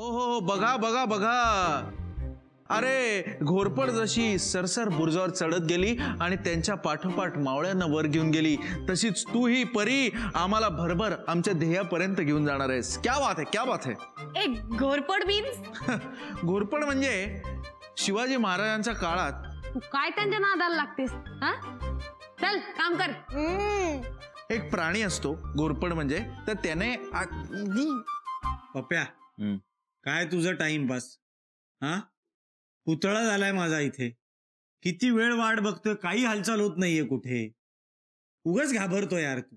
हो बघा बघा बघा, अरे घोरपड जशी सरसर बुरजावर चढत गेली आणि त्यांच्या पाठोपाठ मावळ्यांना वर घेऊन गेली, तशीच तू ही परी आम्हाला भरभर आमच्या ध्येयापर्यंत घेऊन जाणार आहेस. क्या बात है, क्या बात है. एक घोरपड मीन्स घोरपड म्हणजे शिवाजी महाराजांच्या काळात. तू काय त्यांच्या नादाला लागतेस? हा चल काम कर. एक प्राणी असतो घोरपड म्हणजे, तर त्याने पप्प्या काय तुझं टाइमपास? हा पुतळा झालाय माझा इथे, किती वेळ वाट बघतोय, काही हालचाल होत नाहीये कुठे. उगाच घाबरतो यार तू.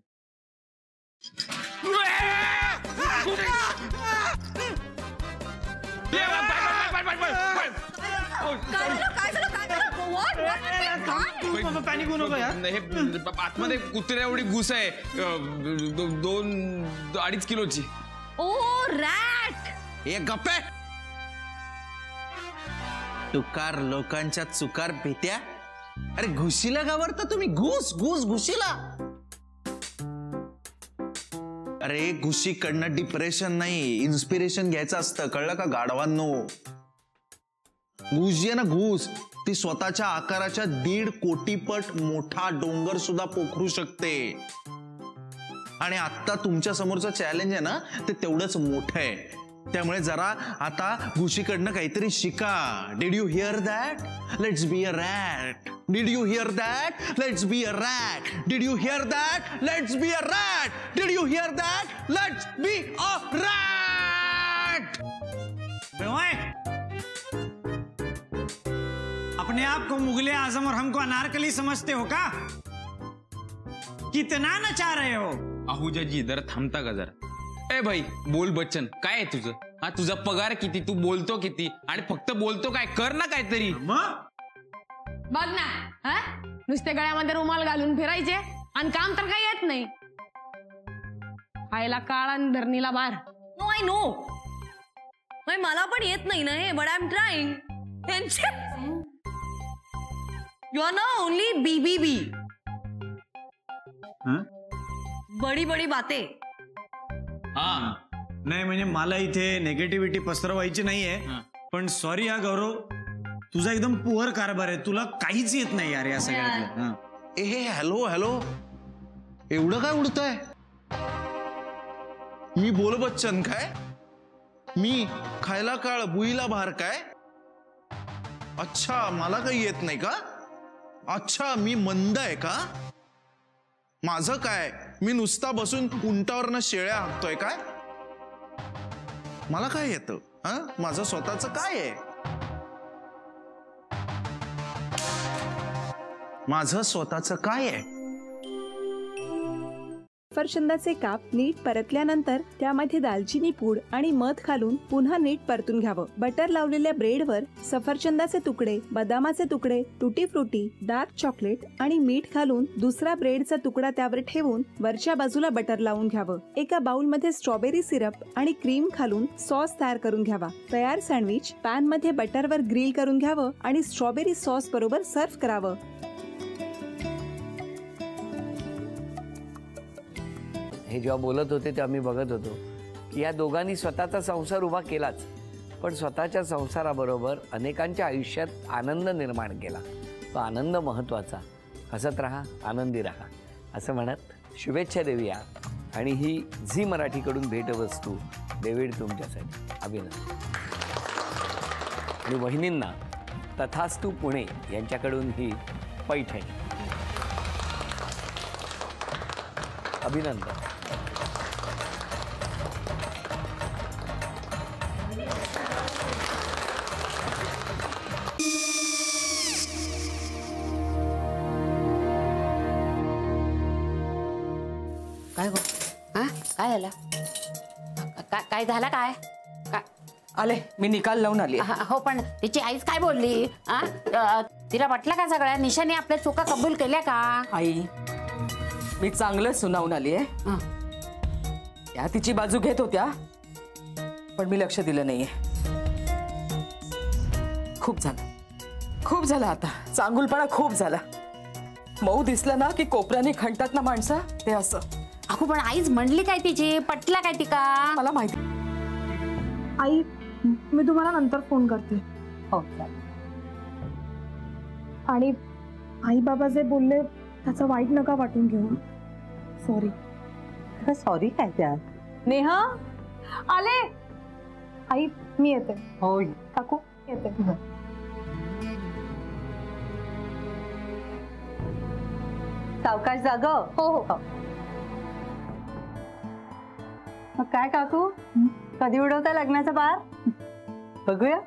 पॅनिक होऊ नको यार. आतमध्ये कुत्र्या एवढी घुस आहे, 2-2.5 किलोची. ओ रॅट. एक गप्पे. तुकार लोकांच्या चुकार भीत्या. अरे घुशीला घाबरता तुम्ही? घुस घुस घुशीला. अरे घुशीकडनं डिप्रेशन नाही, इन्स्पिरेशन घ्यायचं असतं, कळलं का गाढवांनो? घुस जी ना घुस, ती स्वतःच्या आकाराच्या 1.5 कोटीपट मोठा डोंगर सुद्धा पोखरू शकते. आणि आता तुमच्या समोरचं चॅलेंज आहे ना, ते तेवढंच मोठं आहे. त्यामुळे जरा आता घुशीकडनं काहीतरी शिका. Did you hear that? Let's be a rat. Did you hear that? Let's be a rat. Did you hear that? Let's be a rat. Did you hear that? Let's be a rat. अपने आप को मुगले आजम और हमको अनारकली समझते हो का? कितना नचा रहे हो? आहुजाजी जरा थांबता का जरा? ए भाई बोल बच्चन, काय आहे तुझं? हा तुझा पगार किती, तू बोलतो किती, आणि फक्त बोलतो काय? कर ना काहीतरी. बघ ना, हा नुसते गळ्यामध्ये रुमाल घालून फिरायचे आणि काम तर काही येत नाही. खायला काळ आणि धरणीला बार. नो आय नो, मला पण येत नाही ना हे, but I am trying. You are ना ओनली बीबीबी. बडी बडी बातें. हा नाही म्हणजे मला इथे नेगेटिव्हिटी पसरवायची नाहीये, पण सॉरी हा गौरव, तुझा एकदम पुअर कारभार आहे, तुला काहीच येत नाही यार या सगळ्यातलं. ए हॅलो हॅलो, एवढं काय उडतंय? मी बोल बच्चन काय? मी खायला काळ बुईला भार काय? अच्छा मला काही येत नाही का? अच्छा मी मंद आहे का? माझं काय, मी नुसता बसून उंटावरनं शेळ्या हाकतोय काय? मला काय येतं? हा माझं स्वतःच काय आहे? माझं स्वतःच काय आहे? सफरचंदाचे काप नीट परतल्यानंतर त्यामध्ये दालचिनी पूड आणि मध घालून पुन्हा नीट परतून घ्यावं. बटर लावलेल्या ब्रेडवर सफरचंदाचे तुकडे, बदामाचे तुकडे, टुटी फ्रुटी, डार्क चॉकलेट आणि मीठ घालून दुसरा ब्रेडचा तुकडा त्यावर ठेवून वरच्या बाजूला बटर लावून घ्यावं. एका बाउलमध्ये स्ट्रॉबेरी सिरप आणि क्रीम घालून सॉस तयार करून घ्यावा. तयार सँडविच पॅन मध्ये बटरवर ग्रिल करून घ्यावं आणि स्ट्रॉबेरी सॉस बरोबर सर्व्ह करावं. हे जेव्हा बोलत होते तेव्हा मी बघत होतो की या दोघांनी स्वतःचा संसार उभा केलाच, पण स्वतःच्या संसाराबरोबर अनेकांच्या आयुष्यात आनंद निर्माण केला. तो आनंद महत्त्वाचा. हसत राहा, आनंदी राहा असं म्हणत शुभेच्छा देऊया. आणि ही झी मराठीकडून भेटवस्तू डेव्हिड तुमच्यासाठी. अभिनंदन. आणि वहिनींना तथास्तू पुणे यांच्याकडून ही पैठणी. अभिनंदन. काय गो? हा काय झालं? काय झालं? काय आले मी निकाल लावून आली. हो पण तिची आईच काय बोलली? तिला वाटलं का सगळ्या निशाने आपल्या चुका कबूल केल्या का? आई मी चांगलं सुनावून आली आहे. त्या तिची बाजू घेत होत्या पण मी लक्ष दिलं नाहीये. खूप झालं आता. चांगुलपणा खूप झाला. मऊ दिसलं ना की कोपऱ्याने खणतात ना माणसं, ते असं. अहो पण आईच म्हणली काय तिची? पटला काय ती का? मला माहिती. आई मी तुम्हाला नंतर फोन करते. हो चालेल. आणि आई बाबा जे बोलले त्याचं वाईट नका वाटून घेऊ. सॉरी. सॉरी काय त्या? नेहा आले. आई मी येते. हो काकू येते. सावकाश जाग. हो हो. मग काय काकू, कधी उडवता लग्नाचा बार? बघूया.